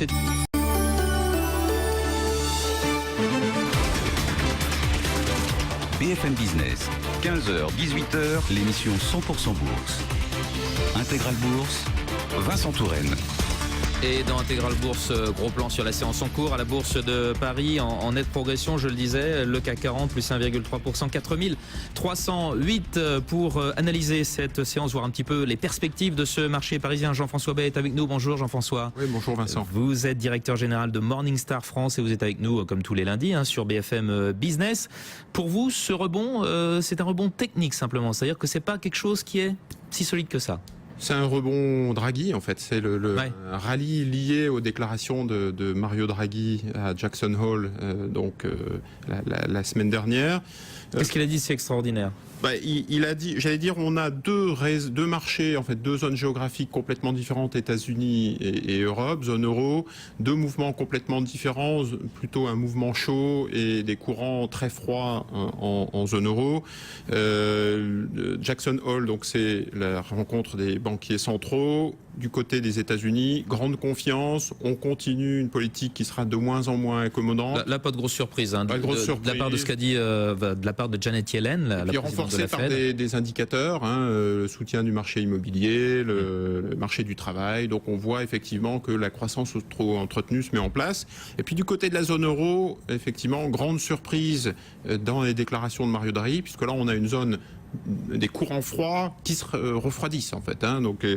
c'est... BFM Business, 15h, 18h, l'émission 100% Bourse. Intégral Bourse, Vincent Touraine. Et dans Intégral Bourse, gros plan sur la séance en cours à la Bourse de Paris en nette progression, je le disais, le CAC 40 plus 1,3%, 4308 pour analyser cette séance, voir un petit peu les perspectives de ce marché parisien. Jean-François Bay est avec nous. Bonjour Jean-François. Oui, bonjour Vincent. Vous êtes directeur général de Morningstar France et vous êtes avec nous comme tous les lundis sur BFM Business. Pour vous, ce rebond, c'est un rebond technique simplement, c'est-à-dire que c'est pas quelque chose qui est si solide que ça. C'est un rebond Draghi en fait, c'est le rallye lié aux déclarations de Mario Draghi à Jackson Hole la semaine dernière. Qu'est-ce qu'il a dit, c'est extraordinaire? Il a dit, j'allais dire, on a deux marchés, en fait, deux zones géographiques complètement différentes, États-Unis et Europe, zone euro, deux mouvements complètement différents, plutôt un mouvement chaud et des courants très froids en zone euro. Jackson Hole, donc c'est la rencontre des banquiers centraux. Du côté des États-Unis, grande confiance, on continue une politique qui sera de moins en moins accommodante. Là, pas de grosse surprise, de la part de ce qu'a dit, de la part de Janet Yellen, la présidente de la par Fed. des indicateurs, le soutien du marché immobilier, le marché du travail. Donc on voit effectivement que la croissance trop entretenue se met en place. Et puis du côté de la zone euro, effectivement, grande surprise dans les déclarations de Mario Draghi, puisque là on a une zone des courants froids qui se refroidissent en fait. Donc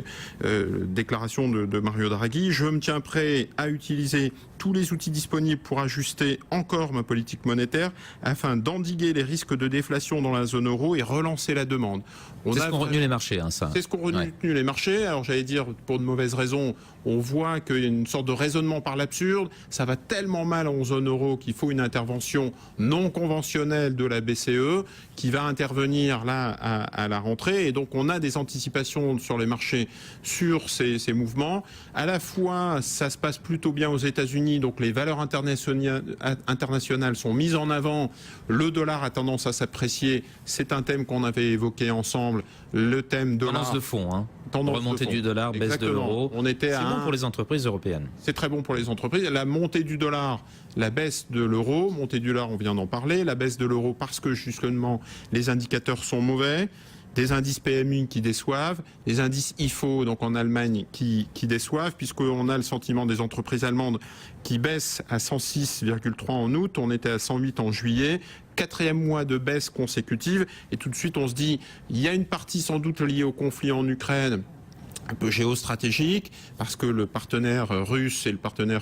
déclaration de Mario Draghi, je me tiens prêt à utiliser tous les outils disponibles pour ajuster encore ma politique monétaire afin d'endiguer les risques de déflation dans la zone euro et relancer la demande. C'est ce qu'ont retenu les marchés, ça. C'est ce qu'ont retenu les marchés. Alors j'allais dire, pour de mauvaises raisons, on voit qu'il y a une sorte de raisonnement par l'absurde. Ça va tellement mal en zone euro qu'il faut une intervention non conventionnelle de la BCE qui va intervenir là à la rentrée. Et donc on a des anticipations sur les marchés sur ces mouvements. À la fois, ça se passe plutôt bien aux États-Unis, donc les valeurs internationales sont mises en avant. Le dollar a tendance à s'apprécier. C'est un thème qu'on avait évoqué ensemble. Le thème dollar. Tendance de fond, remontée du dollar, baisse de l'euro. C'est bon pour les entreprises européennes. C'est très bon pour les entreprises. La montée du dollar, la baisse de l'euro, montée du dollar, on vient d'en parler. La baisse de l'euro parce que justement les indicateurs sont mauvais. Des indices PMI qui déçoivent, des indices IFO, donc en Allemagne, qui déçoivent, puisqu'on a le sentiment des entreprises allemandes qui baissent à 106,3 en août, on était à 108 en juillet, 4e mois de baisse consécutive, et tout de suite on se dit, il y a une partie sans doute liée au conflit en Ukraine, un peu géostratégique, parce que le partenaire russe et le partenaire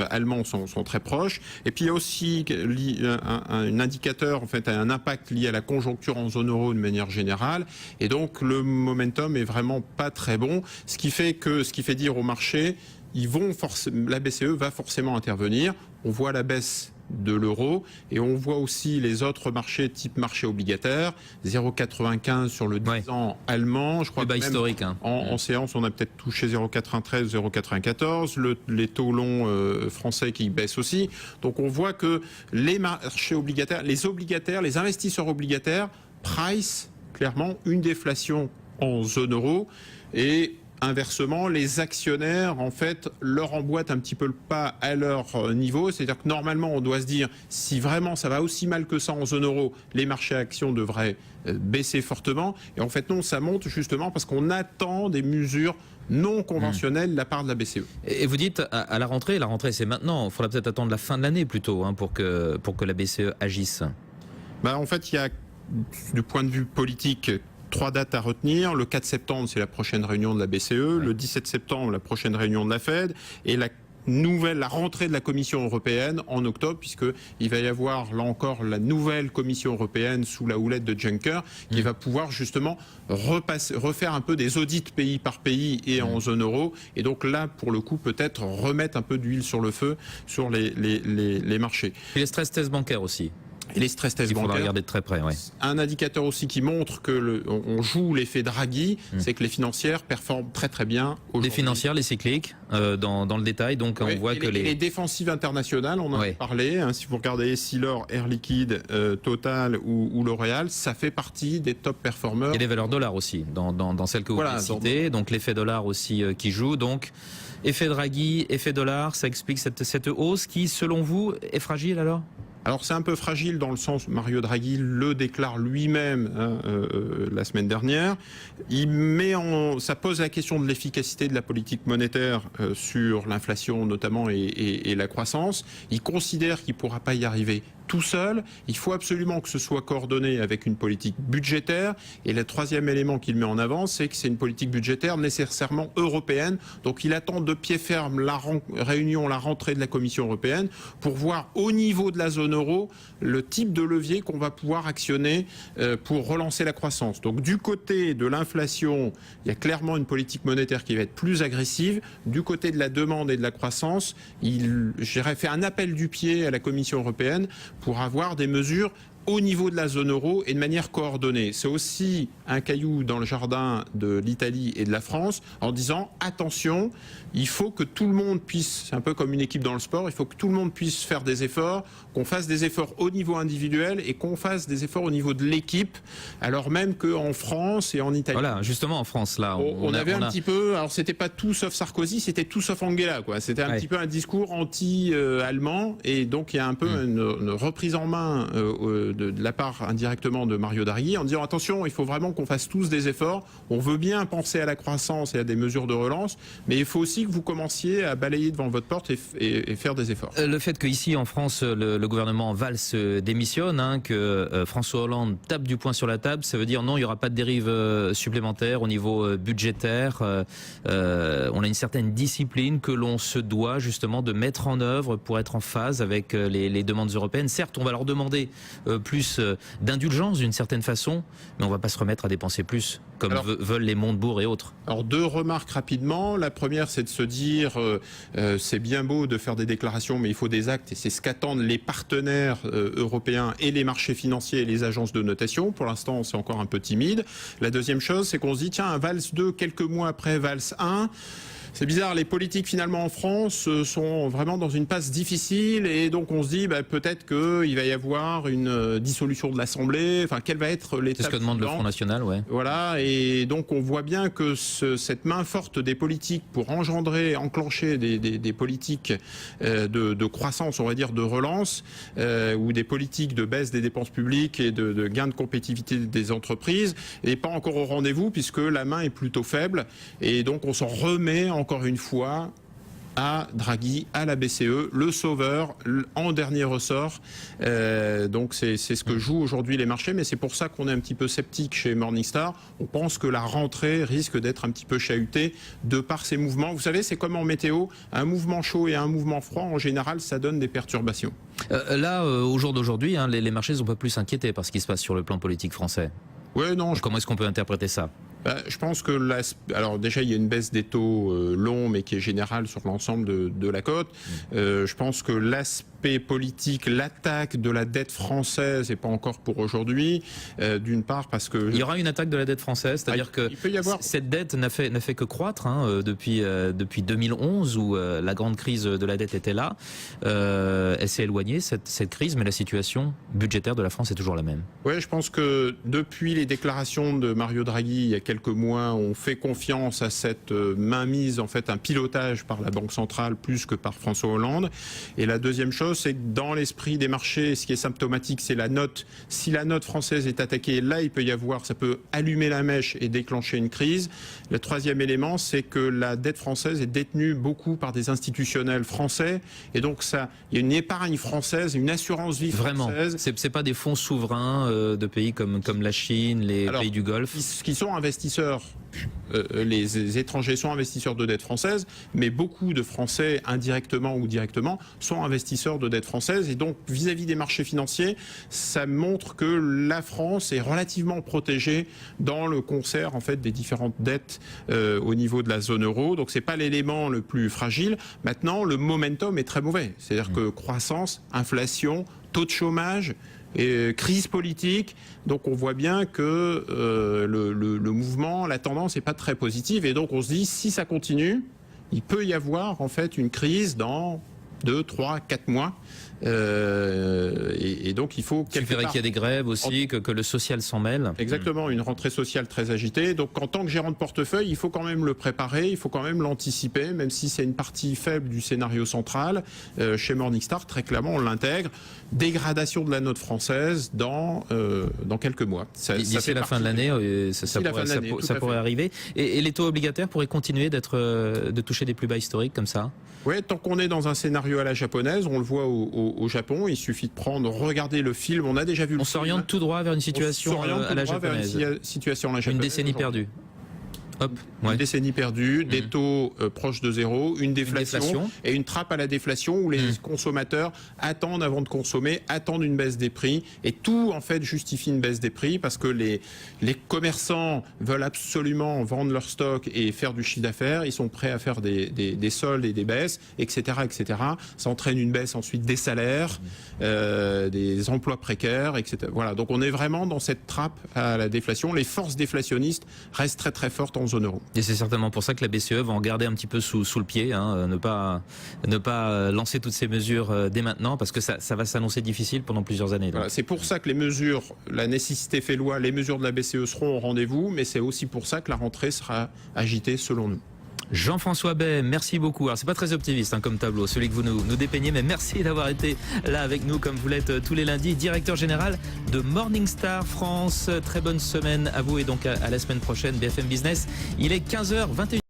allemand sont très proches. Et puis il y a aussi un indicateur, en fait, un impact lié à la conjoncture en zone euro de manière générale. Et donc le momentum est vraiment pas très bon, ce qui fait dire au marché, la BCE va forcément intervenir. On voit la baisse de l'euro et on voit aussi les autres marchés type marché obligataire, 0,95 sur le 10 ans allemand, je crois que même historique, en séance on a peut-être touché 0,93, 0,94, les taux longs français qui baissent aussi. Donc on voit que les marchés obligataires, les investisseurs obligataires price clairement une déflation en zone euro et inversement, les actionnaires, en fait, leur emboîtent un petit peu le pas à leur niveau. C'est-à-dire que normalement, on doit se dire, si vraiment ça va aussi mal que ça en zone euro, les marchés actions devraient baisser fortement. Et en fait, non, ça monte justement parce qu'on attend des mesures non conventionnelles de la part de la BCE. Et vous dites, à la rentrée c'est maintenant. Il faudra peut-être attendre la fin de l'année plutôt pour que la BCE agisse. En fait, il y a, du point de vue politique, 3 dates à retenir. Le 4 septembre, c'est la prochaine réunion de la BCE. Le 17 septembre, la prochaine réunion de la Fed. Et la rentrée de la Commission européenne en octobre, puisqu'il va y avoir, là encore, la nouvelle Commission européenne sous la houlette de Juncker, qui va pouvoir justement refaire un peu des audits pays par pays et en zone euro. Et donc là, pour le coup, peut-être remettre un peu d'huile sur le feu sur les marchés. Et les stress tests bancaires aussi. Et les stress tests Il faudra bancaires, regarder de très près, ouais. un indicateur aussi qui montre que on joue l'effet Draghi, c'est que les financières performent très très bien aujourd'hui. Les financières, les cycliques, dans le détail, donc Oui, on voit et que les défensives internationales, on en a parlé, hein, si vous regardez Essilor, Air Liquide, Total ou L'Oréal, ça fait partie des top performers. Et les valeurs dollars aussi, dans celles que vous avez citées, donc l'effet dollar aussi qui joue, donc effet Draghi, effet dollar, ça explique cette hausse qui, selon vous, est fragile alors ? Alors c'est un peu fragile dans le sens, Mario Draghi le déclare lui-même la semaine dernière. Ça pose la question de l'efficacité de la politique monétaire sur l'inflation notamment et la croissance. Il considère qu'il ne pourra pas y arriver tout seul. Il faut absolument que ce soit coordonné avec une politique budgétaire. Et le troisième élément qu'il met en avant, c'est que c'est une politique budgétaire nécessairement européenne. Donc il attend de pied ferme la rentrée de la Commission européenne pour voir au niveau de la zone euro le type de levier qu'on va pouvoir actionner pour relancer la croissance. Donc du côté de l'inflation, il y a clairement une politique monétaire qui va être plus agressive. Du côté de la demande et de la croissance, il fait un appel du pied à la Commission européenne pour avoir des mesures au niveau de la zone euro et de manière coordonnée. C'est aussi un caillou dans le jardin de l'Italie et de la France en disant attention, il faut que tout le monde puisse, c'est un peu comme une équipe dans le sport, il faut que tout le monde puisse faire des efforts, qu'on fasse des efforts au niveau individuel et qu'on fasse des efforts au niveau de l'équipe, alors même qu'en France et en Italie. Voilà, justement en France, là. On avait un petit peu, alors c'était pas tout sauf Sarkozy, c'était tout sauf Angela, quoi. C'était un petit peu un discours anti-allemand et donc il y a un peu une reprise en main de la part indirectement de Mario Draghi en disant attention, il faut vraiment qu'on fasse tous des efforts, on veut bien penser à la croissance et à des mesures de relance, mais il faut aussi que vous commenciez à balayer devant votre porte et faire des efforts. Le fait qu'ici en France le gouvernement Valls démissionne, que François Hollande tape du poing sur la table, ça veut dire non, il n'y aura pas de dérive supplémentaire au niveau budgétaire, on a une certaine discipline que l'on se doit justement de mettre en œuvre pour être en phase avec les demandes européennes. Certes, on va leur demander plus d'indulgence d'une certaine façon, mais on ne va pas se remettre à dépenser plus, comme veulent les Montebourg et autres. Alors deux remarques rapidement. La première, c'est de se dire c'est bien beau de faire des déclarations, mais il faut des actes, et c'est ce qu'attendent les partenaires européens et les marchés financiers et les agences de notation. Pour l'instant, c'est encore un peu timide. La deuxième chose, c'est qu'on se dit tiens, un Valls 2, quelques mois après Valls 1, c'est bizarre, les politiques finalement en France sont vraiment dans une passe difficile et donc on se dit peut-être qu'il va y avoir une dissolution de l'Assemblée, enfin quelle va être l'étape. C'est ce que demande le Front National, ouais. Voilà, et donc on voit bien que cette main forte des politiques pour enclencher des politiques de croissance, on va dire de relance, ou des politiques de baisse des dépenses publiques et de gain de compétitivité des entreprises, n'est pas encore au rendez-vous puisque la main est plutôt faible et donc on s'en remet encore une fois à Draghi, à la BCE, le sauveur en dernier ressort. Donc c'est ce que jouent aujourd'hui les marchés, mais c'est pour ça qu'on est un petit peu sceptique chez Morningstar. On pense que la rentrée risque d'être un petit peu chahutée de par ces mouvements. Vous savez, c'est comme en météo, un mouvement chaud et un mouvement froid, en général, ça donne des perturbations. Là, au jour d'aujourd'hui, les marchés ne sont pas plus inquiétés par ce qui se passe sur le plan politique français. Ouais, non. Comment est-ce qu'on peut interpréter ça ? Je pense que alors déjà il y a une baisse des taux longs mais qui est générale sur l'ensemble de la cote. Je pense que l'aspect politique, l'attaque de la dette française n'est pas encore pour aujourd'hui. D'une part parce que... Il y aura une attaque de la dette française, c'est-à-dire que cette dette n'a fait que croître depuis 2011 où la grande crise de la dette était là. Elle s'est éloignée cette crise, mais la situation budgétaire de la France est toujours la même. Oui, je pense que depuis les déclarations de Mario Draghi il y a quelques mois, on fait confiance à cette mainmise, en fait un pilotage par la Banque centrale plus que par François Hollande. Et la deuxième chose, c'est que dans l'esprit des marchés, ce qui est symptomatique, c'est la note. Si la note française est attaquée, là il peut y avoir, ça peut allumer la mèche et déclencher une crise. Le troisième élément, c'est que la dette française est détenue beaucoup par des institutionnels français. Et donc ça, il y a une épargne française, une assurance vie française. Vraiment, c'est pas des fonds souverains de pays comme la Chine, les pays du Golfe. Qui sont investisseurs, les étrangers sont investisseurs de dette française, mais beaucoup de Français, indirectement ou directement, sont investisseurs de dette française. Et donc, vis-à-vis des marchés financiers, ça montre que la France est relativement protégée dans le concert en fait des différentes dettes au niveau de la zone euro. Donc, c'est pas l'élément le plus fragile. Maintenant, le momentum est très mauvais. C'est-à-dire que croissance, inflation, taux de chômage, et crise politique. Donc on voit bien que le mouvement, la tendance n'est pas très positive. Et donc on se dit, si ça continue, il peut y avoir en fait une crise dans 2, 3, 4 mois. Et donc il faut Il suffirait qu'il y ait des grèves aussi, que le social s'en mêle. Exactement, une rentrée sociale très agitée. Donc en tant que gérant de portefeuille, il faut quand même le préparer, il faut quand même l'anticiper, même si c'est une partie faible du scénario central. Chez Morningstar, très clairement, on l'intègre. Dégradation de la note française dans quelques mois. D'ici la fin de l'année, ça pourrait arriver. Et les taux obligataires pourraient continuer de toucher des plus bas historiques comme ça? Oui, tant qu'on est dans un scénario à la japonaise, on le voit au Japon, il suffit de regarder le film, on a déjà vu le film. On s'oriente tout droit vers une situation à la japonaise. Une décennie perdue. Hop, ouais. Une décennie perdue, des taux proches de zéro, une déflation et une trappe à la déflation où les consommateurs attendent avant de consommer, attendent une baisse des prix, et tout en fait justifie une baisse des prix parce que les commerçants veulent absolument vendre leur stock et faire du chiffre d'affaires, ils sont prêts à faire des soldes et des baisses, etc. Ça entraîne une baisse ensuite des salaires, des emplois précaires, etc. Voilà, donc on est vraiment dans cette trappe à la déflation. Les forces déflationnistes restent très très fortes en zone euro. Et c'est certainement pour ça que la BCE va en garder un petit peu sous le pied, ne pas lancer toutes ces mesures dès maintenant, parce que ça va s'annoncer difficile pendant plusieurs années. Voilà, c'est pour ça que les mesures, la nécessité fait loi, les mesures de la BCE seront au rendez-vous, mais c'est aussi pour ça que la rentrée sera agitée selon nous. Jean-François Bay, merci beaucoup. Alors c'est pas très optimiste comme tableau, celui que vous nous dépeignez, mais merci d'avoir été là avec nous comme vous l'êtes tous les lundis, directeur général de Morningstar France. Très bonne semaine à vous et donc à la semaine prochaine. BFM Business, il est 15h21.